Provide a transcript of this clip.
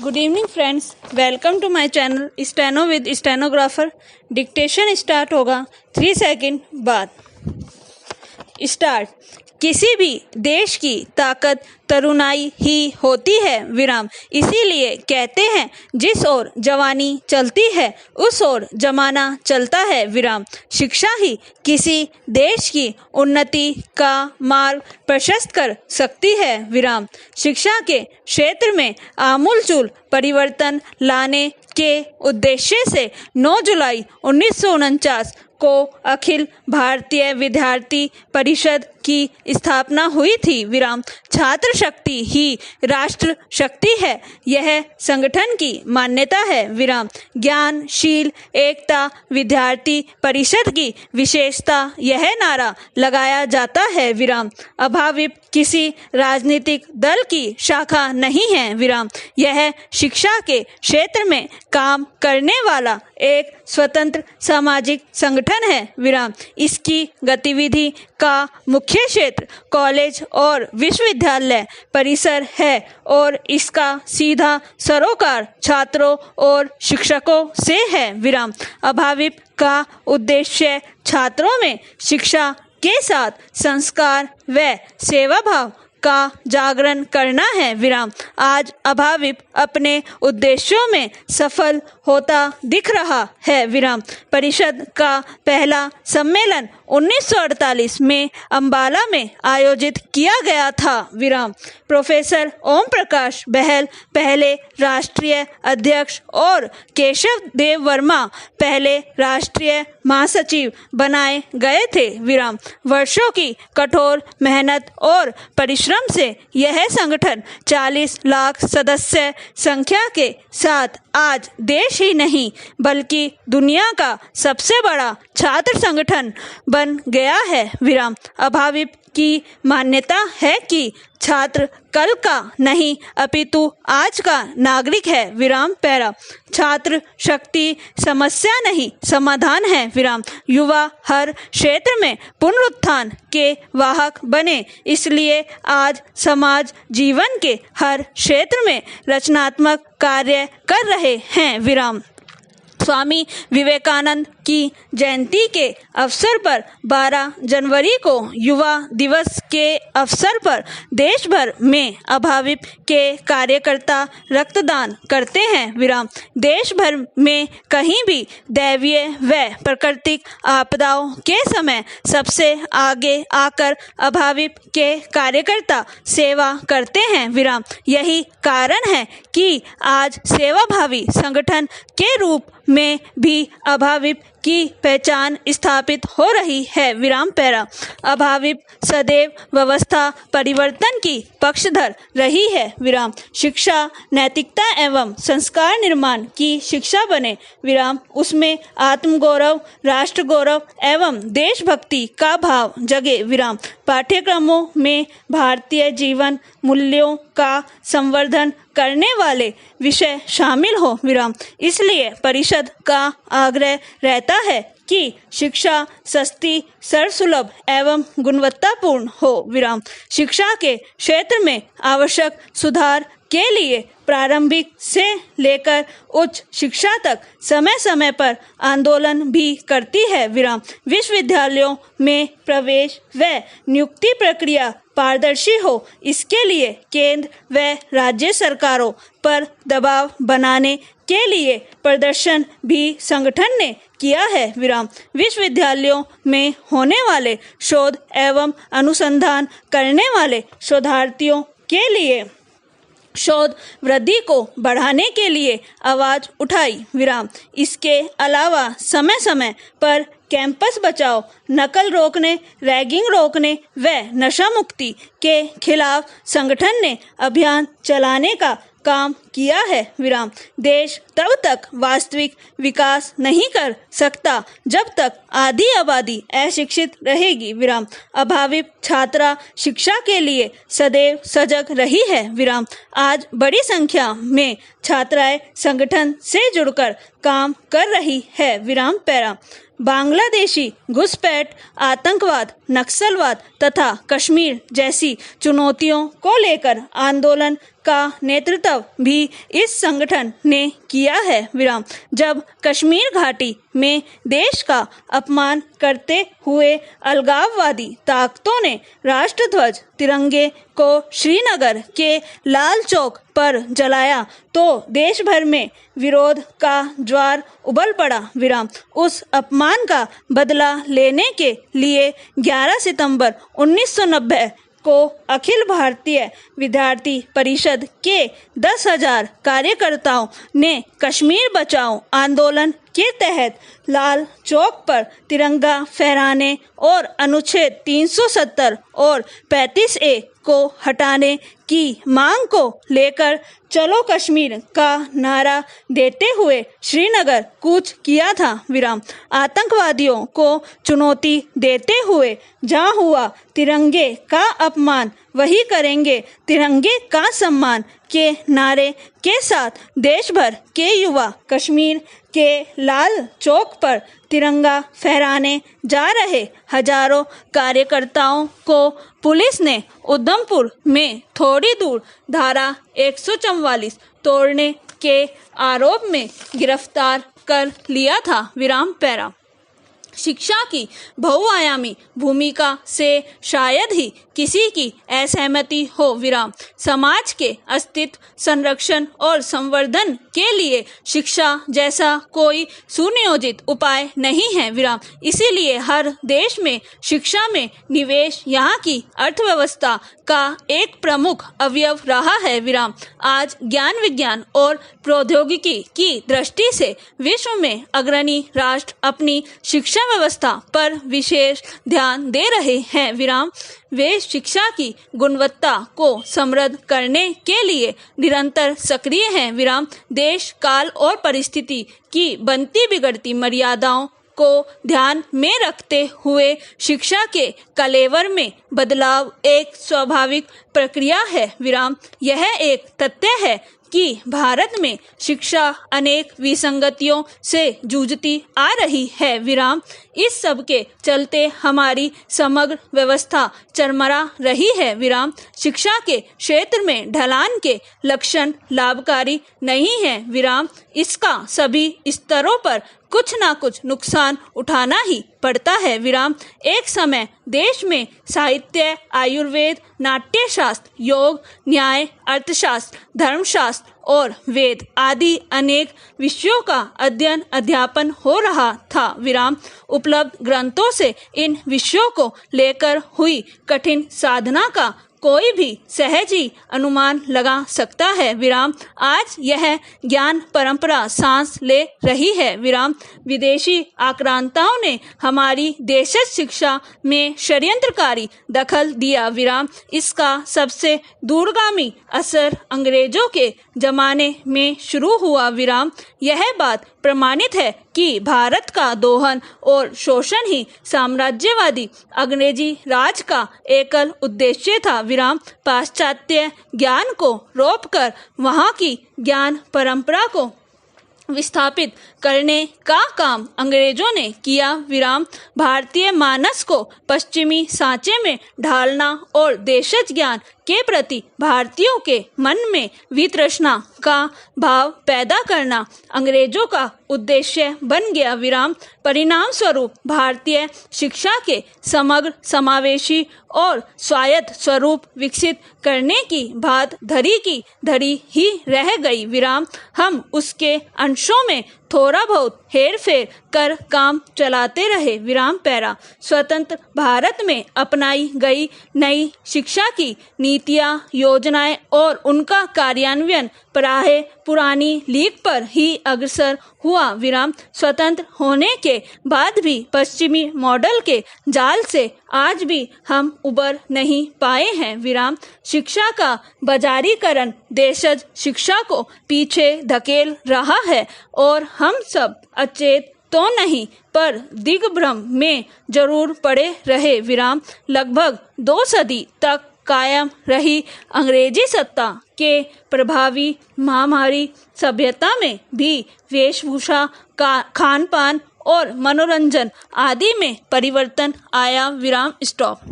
Good evening friends, welcome to my channel steno with stenographer. Dictation start होगा 3 second बाद। Start. किसी भी देश की ताकत तरुणाई ही होती है विराम। इसीलिए कहते हैं जिस ओर जवानी चलती है उस ओर जमाना चलता है विराम। शिक्षा ही किसी देश की उन्नति का मार्ग प्रशस्त कर सकती है विराम। शिक्षा के क्षेत्र में आमूलचूल परिवर्तन लाने के उद्देश्य से 9 जुलाई 1949 को अखिल भारतीय विद्यार्थी परिषद की स्थापना हुई थी विराम। छात्र शक्ति ही राष्ट्र शक्ति है, यह संगठन की मान्यता है विराम। ज्ञानशील एकता विद्यार्थी परिषद की विशेषता यह नारा लगाया जाता है विराम। अभाविप किसी राजनीतिक दल की शाखा नहीं है विराम। यह शिक्षा के क्षेत्र में काम करने वाला एक स्वतंत्र सामाजिक संगठन है विराम। इसकी गतिविधि का मुख्य क्षेत्र कॉलेज और विश्वविद्यालय परिसर है और इसका सीधा सरोकार छात्रों और शिक्षकों से है विराम। अभाविप का उद्देश्य छात्रों में शिक्षा के साथ संस्कार व सेवा भाव का जागरण करना है विराम। आज अभाविप अपने उद्देश्यों में सफल होता दिख रहा है विराम। परिषद का पहला सम्मेलन 1948 में अंबाला में आयोजित किया गया था विराम। प्रोफेसर ओम प्रकाश बहल पहले राष्ट्रीय अध्यक्ष और केशव देव वर्मा पहले राष्ट्रीय महासचिव बनाए गए थे विराम। वर्षों की कठोर मेहनत और परिश्रम से यह संगठन 40 लाख सदस्य संख्या के साथ आज देश ही नहीं बल्कि दुनिया का सबसे बड़ा छात्र संगठन बन गया है विराम। अभाविप की मान्यता है कि छात्र कल का नहीं अपितु आज का नागरिक है विराम। पैरा। छात्र शक्ति समस्या नहीं समाधान है विराम। युवा हर क्षेत्र में पुनरुत्थान के वाहक बने, इसलिए आज समाज जीवन के हर क्षेत्र में रचनात्मक कार्य कर रहे हैं विराम। स्वामी विवेकानंद की जयंती के अवसर पर 12 जनवरी को युवा दिवस के अवसर पर देश भर में अभाविप के कार्यकर्ता रक्तदान करते हैं विराम। देश भर में कहीं भी दैवीय व प्राकृतिक आपदाओं के समय सबसे आगे आकर अभाविप के कार्यकर्ता सेवा करते हैं विराम। यही कारण है कि आज सेवाभावी संगठन के रूप में भी अभाविप की पहचान स्थापित हो रही है विराम। पैरा। अभाविप सदैव व्यवस्था परिवर्तन की पक्षधर रही है विराम। शिक्षा नैतिकता एवं संस्कार निर्माण की शिक्षा बने विराम। उसमें आत्मगौरव राष्ट्र गौरव एवं देशभक्ति का भाव जगे विराम। पाठ्यक्रमों में भारतीय जीवन मूल्यों का संवर्धन करने वाले विषय शामिल हो विराम। इसलिए परिषद का आग्रह रहता है कि शिक्षा सस्ती सर्वसुलभ एवं गुणवत्तापूर्ण हो विराम। शिक्षा के क्षेत्र में आवश्यक सुधार के लिए प्रारंभिक से लेकर उच्च शिक्षा तक समय समय पर आंदोलन भी करती है विराम। विश्वविद्यालयों में प्रवेश व नियुक्ति प्रक्रिया पारदर्शी हो, इसके लिए केंद्र व राज्य सरकारों पर दबाव बनाने के लिए प्रदर्शन भी संगठन ने किया है विराम। विश्वविद्यालयों में होने वाले शोध एवं अनुसंधान करने वाले शोधार्थियों के लिए शोध वृद्धि को बढ़ाने के लिए आवाज़ उठाई विराम। इसके अलावा समय समय पर कैंपस बचाओ, नकल रोकने, रैगिंग रोकने व नशा मुक्ति के खिलाफ संगठन ने अभियान चलाने का काम किया है विराम। देश तब तक वास्तविक विकास नहीं कर सकता जब तक आधी आबादी अशिक्षित रहेगी विराम। अभाविप छात्रा शिक्षा के लिए सदैव सजग रही है विराम। आज बड़ी संख्या में छात्राएं संगठन से जुड़कर काम कर रही है विराम। पैरा। बांग्लादेशी घुसपैठ, आतंकवाद, नक्सलवाद तथा कश्मीर जैसी चुनौतियों को लेकर आंदोलन का नेतृत्व भी इस संगठन ने किया है विराम। जब कश्मीर घाटी में देश का अपमान करते हुए अलगाववादी ताकतों ने राष्ट्रध्वज तिरंगे को श्रीनगर के लाल चौक पर जलाया तो देश भर में विरोध का ज्वार उबल पड़ा विराम। उस अपमान का बदला लेने के लिए 11 सितंबर 1990 को अखिल भारतीय विद्यार्थी परिषद के 10,000 कार्यकर्ताओं ने कश्मीर बचाओ आंदोलन के तहत लाल चौक पर तिरंगा फहराने और अनुच्छेद 370 और 35A को हटाने की मांग को लेकर चलो कश्मीर का नारा देते हुए श्रीनगर कूच किया था विराम। आतंकवादियों को चुनौती देते हुए जहां हुआ तिरंगे का अपमान वही करेंगे तिरंगे का सम्मान के नारे के साथ देश भर के युवा कश्मीर के लाल चौक पर तिरंगा फहराने जा रहे हजारों कार्यकर्ताओं को पुलिस ने उधमपुर में थोड़ी दूर धारा 144 तोड़ने के आरोप में गिरफ्तार कर लिया था विराम। पैरा शिक्षा की बहुआयामी भूमिका से शायद ही किसी की असहमति हो विराम। समाज के अस्तित्व संरक्षण और संवर्धन के लिए शिक्षा जैसा कोई सुनियोजित उपाय नहीं है विराम। इसीलिए हर देश में शिक्षा में निवेश यहाँ की अर्थव्यवस्था का एक प्रमुख अवयव रहा है विराम। आज ज्ञान विज्ञान और प्रौद्योगिकी की दृष्टि से विश्व में अग्रणी राष्ट्र अपनी शिक्षा व्यवस्था पर विशेष ध्यान दे रहे हैं विराम। वे शिक्षा की गुणवत्ता को समृद्ध करने के लिए निरंतर सक्रिय हैं विराम। देश काल और परिस्थिति की बनती बिगड़ती मर्यादाओं को ध्यान में रखते हुए शिक्षा के कलेवर में बदलाव एक स्वाभाविक प्रक्रिया है विराम। यह एक तथ्य है कि भारत में शिक्षा अनेक विसंगतियों से जूझती आ रही है विराम। इस सब के चलते हमारी समग्र व्यवस्था चरमरा रही है विराम। शिक्षा के क्षेत्र में ढलान के लक्षण लाभकारी नहीं है विराम। इसका सभी स्तरों पर कुछ ना कुछ नुकसान उठाना ही पड़ता है विराम। एक समय देश में साहित्य आयुर्वेद नाट्यशास्त्र योग न्याय अर्थशास्त्र धर्मशास्त्र और वेद आदि अनेक विषयों का अध्ययन अध्यापन हो रहा था विराम। उपलब्ध ग्रंथों से इन विषयों को लेकर हुई कठिन साधना का कोई भी सहज ही अनुमान लगा सकता है विराम। आज यह ज्ञान परंपरा सांस ले रही है विराम। विदेशी आक्रांताओं ने हमारी देशज शिक्षा में षड्यंत्रकारी दखल दिया विराम। इसका सबसे दूरगामी असर अंग्रेजों के जमाने में शुरू हुआ विराम। यह बात प्रमाणित है कि भारत का दोहन और शोषण ही साम्राज्यवादी अंग्रेजी राज का एकल उद्देश्य था विराम। पाश्चात्य ज्ञान को रोककर वहाँ की ज्ञान परंपरा को विस्थापित करने का काम अंग्रेजों ने किया विराम। भारतीय मानस को पश्चिमी सांचे में ढालना और देशज ज्ञान के प्रति भारतीयों के मन में वितृष्णा का भाव पैदा करना अंग्रेजों का उद्देश्य बन गया विराम। परिणाम स्वरूप भारतीय शिक्षा के समग्र समावेशी और स्वायत्त स्वरूप विकसित करने की बात धरी की धरी ही रह गई विराम। हम उसके अंशों में थोड़ा बहुत हेर फेर कर काम चलाते रहे विराम। पैरा स्वतंत्र भारत में अपनाई गई नई शिक्षा की नीतियाँ योजनाएं और उनका कार्यान्वयन प्राय पुरानी लीक पर ही अग्रसर हुआ विराम। स्वतंत्र होने के बाद भी पश्चिमी मॉडल के जाल से आज भी हम उबर नहीं पाए हैं विराम। शिक्षा का बाजारीकरण देशज शिक्षा को पीछे धकेल रहा है और हम सब अचेत तो नहीं पर दिग्भ्रम में जरूर पड़े रहे विराम। लगभग 2 सदी तक कायम रही अंग्रेजी सत्ता के प्रभावी महामारी सभ्यता में भी वेशभूषा का खान पान और मनोरंजन आदि में परिवर्तन आया विराम। स्टॉप।